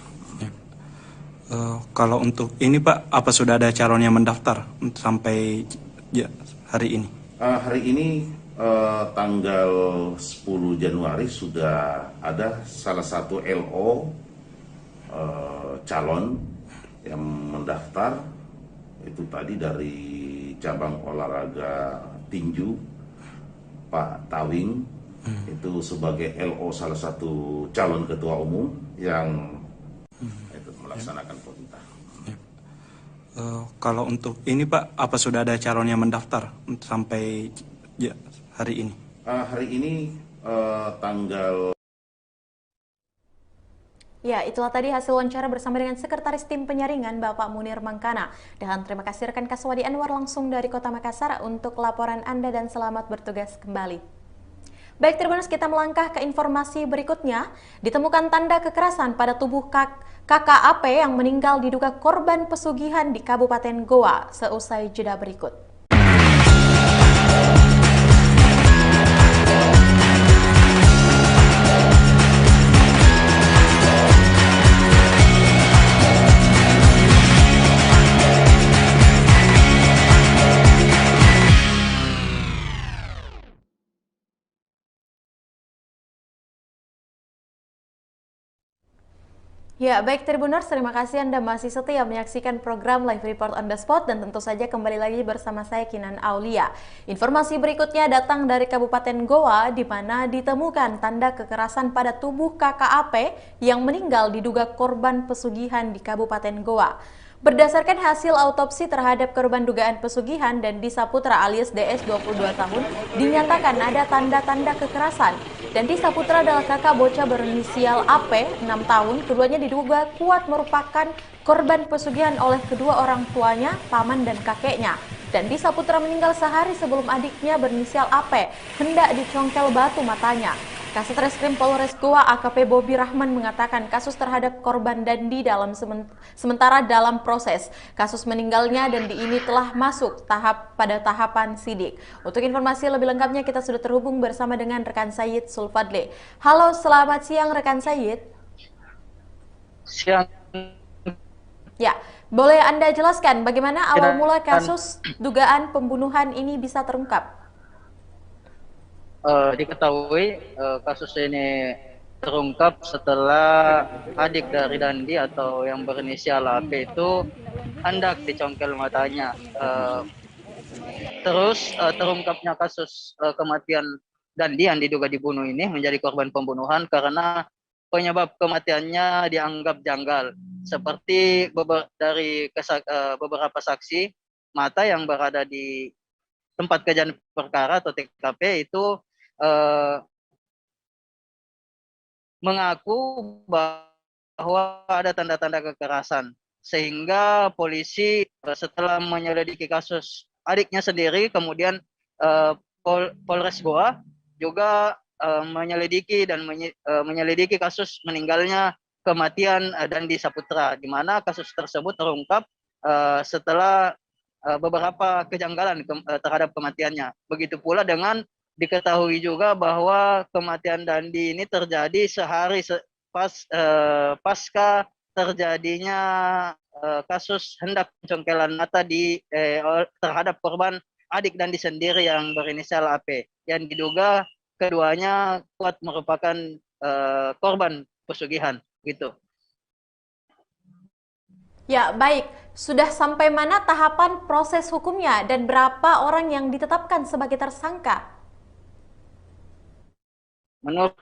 Kalau untuk ini Pak, apa sudah ada calon yang mendaftar sampai hari ini? Hari ini tanggal 10 Januari sudah ada salah satu LO calon yang mendaftar, itu tadi dari cabang olahraga tinju Pak Tawing, itu sebagai LO salah satu calon ketua umum yang itu melaksanakan perintah. Kalau untuk ini Pak, apa sudah ada calon yang mendaftar sampai hari ini? Hari ini tanggal. Ya, itulah tadi hasil wawancara bersama dengan Sekretaris Tim Penyaringan Bapak Munir Mangkana. Dan terima kasih rekan Kaswadi Anwar langsung dari Kota Makassar untuk laporan Anda dan selamat bertugas kembali. Baik Tribuners, kita melangkah ke informasi berikutnya. Ditemukan tanda kekerasan pada tubuh KKAP yang meninggal diduga korban pesugihan di Kabupaten Goa. Seusai jeda berikut. Ya, baik Tribuners, terima kasih Anda masih setia menyaksikan program Live Report on the Spot dan tentu saja kembali lagi bersama saya Kinan Aulia. Informasi berikutnya datang dari Kabupaten Goa di mana ditemukan tanda kekerasan pada tubuh KKAP yang meninggal diduga korban pesugihan di Kabupaten Goa. Berdasarkan hasil autopsi terhadap korban dugaan pesugihan dan Disa Putra alias DS 22 tahun, dinyatakan ada tanda-tanda kekerasan. Dan Disa Putra adalah kakak bocah berinisial AP, 6 tahun. Keduanya diduga kuat merupakan korban pesugihan oleh kedua orang tuanya, paman dan kakeknya. Dan Disa Putra meninggal sehari sebelum adiknya berinisial AP hendak dicongkel batu matanya. Kasat Reskrim Polres Goa AKP Bobi Rahman mengatakan kasus terhadap korban Dandi sementara dalam proses. Kasus meninggalnya Dandi ini telah masuk pada tahapan sidik. Untuk informasi lebih lengkapnya kita sudah terhubung bersama dengan rekan Sayyid Sulfadle. Halo, selamat siang rekan Sayyid. Siang. Ya, boleh Anda jelaskan bagaimana awal mula kasus dugaan pembunuhan ini bisa terungkap? Diketahui kasus ini terungkap setelah adik dari Dandi atau yang berinisial AP itu hendak dicongkel matanya. Terus terungkapnya kasus kematian Dandi yang diduga dibunuh ini menjadi korban pembunuhan karena penyebab kematiannya dianggap janggal. Seperti dari beberapa saksi mata yang berada di tempat kejadian perkara atau TKP itu mengaku bahwa ada tanda-tanda kekerasan, sehingga polisi setelah menyelidiki kasus adiknya sendiri, kemudian Polres Goa juga menyelidiki kasus meninggalnya kematian Dandi Saputra, di mana kasus tersebut terungkap setelah beberapa kejanggalan terhadap kematiannya. Begitu pula dengan diketahui juga bahwa kematian Dandi ini terjadi sehari pasca terjadinya kasus hendak pencongkelan mata terhadap korban adik Dandi sendiri yang berinisial AP, yang diduga keduanya kuat merupakan korban pesugihan gitu. Ya, baik. Sudah sampai mana tahapan proses hukumnya dan berapa orang yang ditetapkan sebagai tersangka? Menurut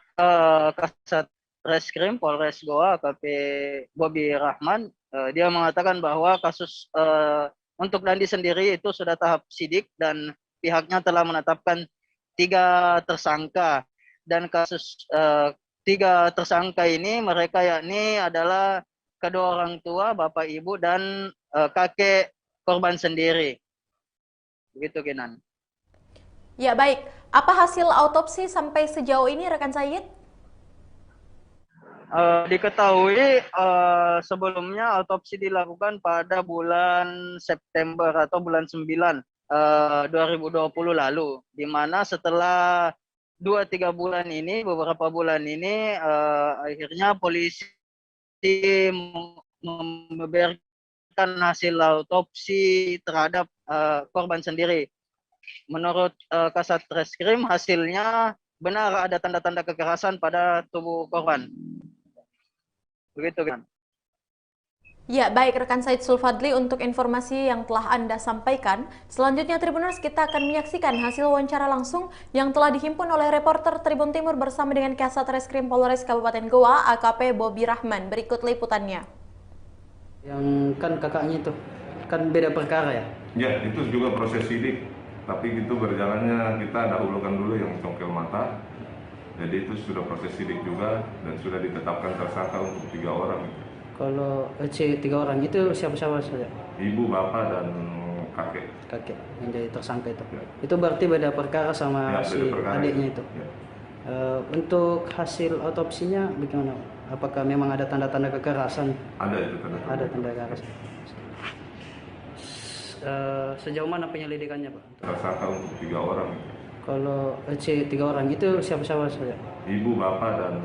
Kasat Reskrim Polres Goa AKP Bobi Rahman, dia mengatakan bahwa kasus untuk Dandi sendiri itu sudah tahap sidik dan pihaknya telah menetapkan 3 tersangka, dan kasus 3 tersangka ini mereka yakni adalah kedua orang tua, bapak ibu, dan kakek korban sendiri. Begitu, Kinan. Ya, baik. Apa hasil autopsi sampai sejauh ini, rekan Said? Diketahui sebelumnya autopsi dilakukan pada bulan September atau bulan 9 2020 lalu, di mana setelah 2-3 bulan ini, beberapa bulan ini, akhirnya polisi membeberkan hasil autopsi terhadap korban sendiri. Menurut Kasat Reskrim, hasilnya benar ada tanda-tanda kekerasan pada tubuh korban. Begitu kan? Ya, baik rekan Said Sulfadli untuk informasi yang telah Anda sampaikan. Selanjutnya Tribuners, kita akan menyaksikan hasil wawancara langsung yang telah dihimpun oleh reporter Tribun Timur bersama dengan Kasat Reskrim Polres Kabupaten Goa AKP Bobi Rahman. Berikut liputannya. Yang kan kakaknya itu kan beda perkara ya? Ya, itu juga proses sidik. Tapi itu berjalannya kita dahulukan dulu yang congkel mata. Jadi itu sudah proses sidik juga dan sudah ditetapkan tersangka untuk 3 orang. Kalau 3 orang itu siapa-siapa saja? Ibu, bapak, dan kakek. Kakek yang jadi tersangka itu. Ya. Itu berarti beda perkara sama ya, si adiknya itu. Ya. Untuk hasil autopsinya bagaimana? Apakah memang ada tanda-tanda kekerasan? Ada itu tanda-tanda. Ada tanda kekerasan. Sejauh mana penyelidikannya, Pak? Tersangka untuk 3 orang. Kalau 3 orang itu siapa-siapa saja? Ibu, bapak, dan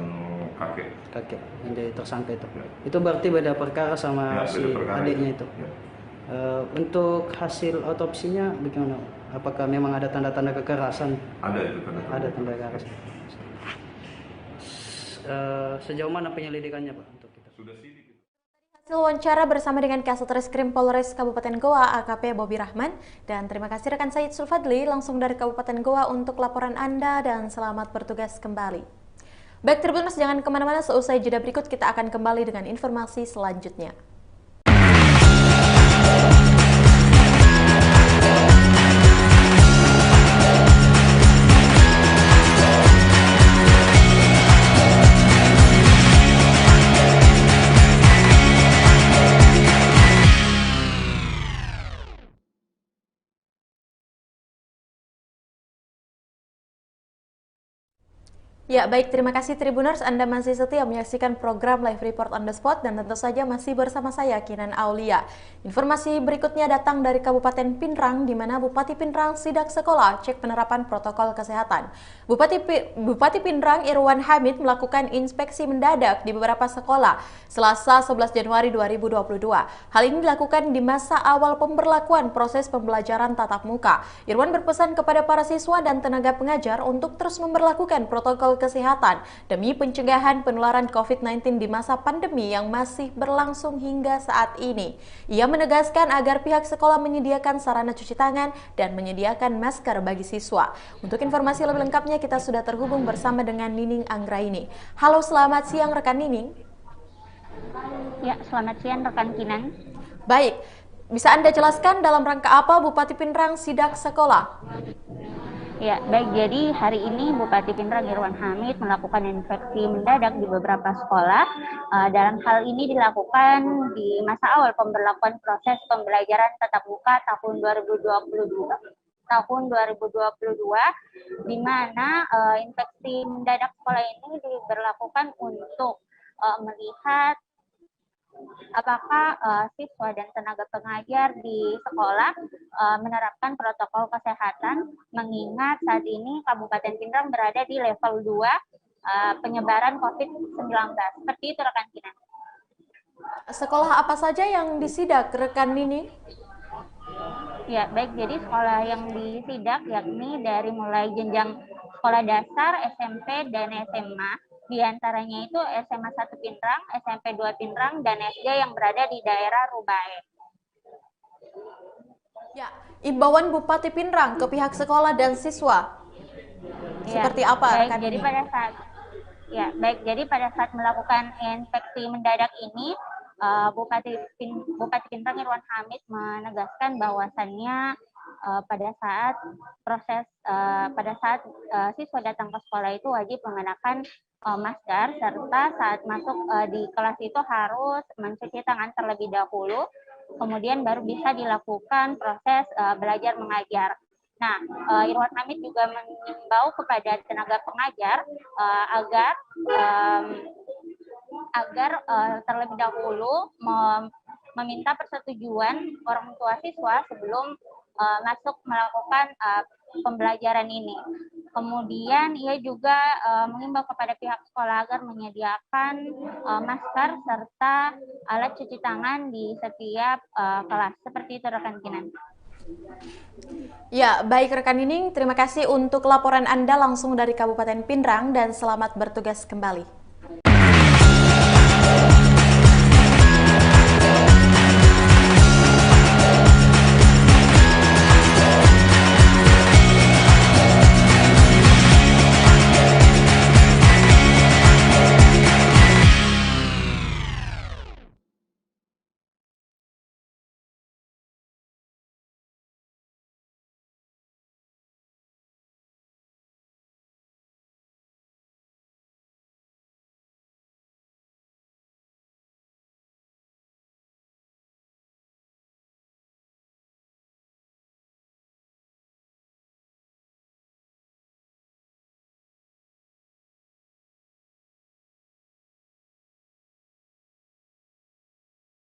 kakek. Kakek yang jadi tersangka itu. Ya. Itu berarti beda perkara sama ya, si adiknya itu. Ya. Untuk hasil autopsinya bagaimana? Apakah memang ada tanda-tanda kekerasan? Ada itu tanda-tanda. Ada tanda kekerasan. Sejauh mana penyelidikannya, Pak? Untuk kita? Sudah sidik. Hasil wawancara bersama dengan Kasat Reskrim Polres Kabupaten Goa AKP Bobi Rahman, dan terima kasih rekan Said Sulfadli langsung dari Kabupaten Goa untuk laporan Anda, dan selamat bertugas kembali. Baik Tribuners, jangan kemana-mana, seusai jeda berikut kita akan kembali dengan informasi selanjutnya. Ya, baik, terima kasih Tribuners, Anda masih setia menyaksikan program Live Report on the Spot dan tentu saja masih bersama saya, Kinan Aulia. Informasi berikutnya datang dari Kabupaten Pinrang, di mana Bupati Pinrang sidak sekolah cek penerapan protokol kesehatan. Bupati Pinrang Irwan Hamid melakukan inspeksi mendadak di beberapa sekolah Selasa 11 Januari 2022. Hal ini dilakukan di masa awal pemberlakuan proses pembelajaran tatap muka. Irwan berpesan kepada para siswa dan tenaga pengajar untuk terus memberlakukan protokol kesehatan demi pencegahan penularan COVID-19 di masa pandemi yang masih berlangsung hingga saat ini. Ia menegaskan agar pihak sekolah menyediakan sarana cuci tangan dan menyediakan masker bagi siswa. Untuk informasi lebih lengkapnya kita sudah terhubung bersama dengan Nining Anggraini. Halo, selamat siang rekan Nining. Ya, selamat siang rekan Kinan. Baik, bisa Anda jelaskan dalam rangka apa Bupati Pinrang sidak sekolah? Ya, baik. Jadi hari ini Bupati Pinrang Irwan Hamid melakukan inspeksi mendadak di beberapa sekolah. Dalam hal ini dilakukan di masa awal pemberlakuan proses pembelajaran tatap muka tahun 2022 tahun 2022, di mana inspeksi mendadak sekolah ini diberlakukan untuk melihat apakah siswa dan tenaga pengajar di sekolah menerapkan protokol kesehatan, mengingat saat ini Kabupaten Pindrang berada di level 2 penyebaran COVID-19. Seperti itu rekan Kinan. Sekolah apa saja yang disidak rekan Nini? Ya, baik. Jadi sekolah yang disidak yakni dari mulai jenjang sekolah dasar, SMP, dan SMA. Di antaranya itu SMA 1 Pindrang, SMP 2 Pindrang, dan SD yang berada di daerah Rubae. Ya, imbauan Bupati Pindrang ke pihak sekolah dan siswa seperti apa? Baik, jadi pada saat melakukan inspeksi mendadak ini, Bupati Pindrang Irwan Hamid menegaskan bahwasannya pada saat siswa datang ke sekolah itu wajib mengenakan masker, serta saat masuk di kelas itu harus mencuci tangan terlebih dahulu, kemudian baru bisa dilakukan proses belajar mengajar. Nah, Irwan Hamid juga mengimbau kepada tenaga pengajar agar terlebih dahulu meminta persetujuan orang tua siswa sebelum masuk melakukan pembelajaran ini. Kemudian ia juga mengimbau kepada pihak sekolah agar menyediakan masker serta alat cuci tangan di setiap kelas. Seperti itu rekan Kinan. Ya, baik rekan Nining, terima kasih untuk laporan Anda langsung dari Kabupaten Pindrang dan selamat bertugas kembali.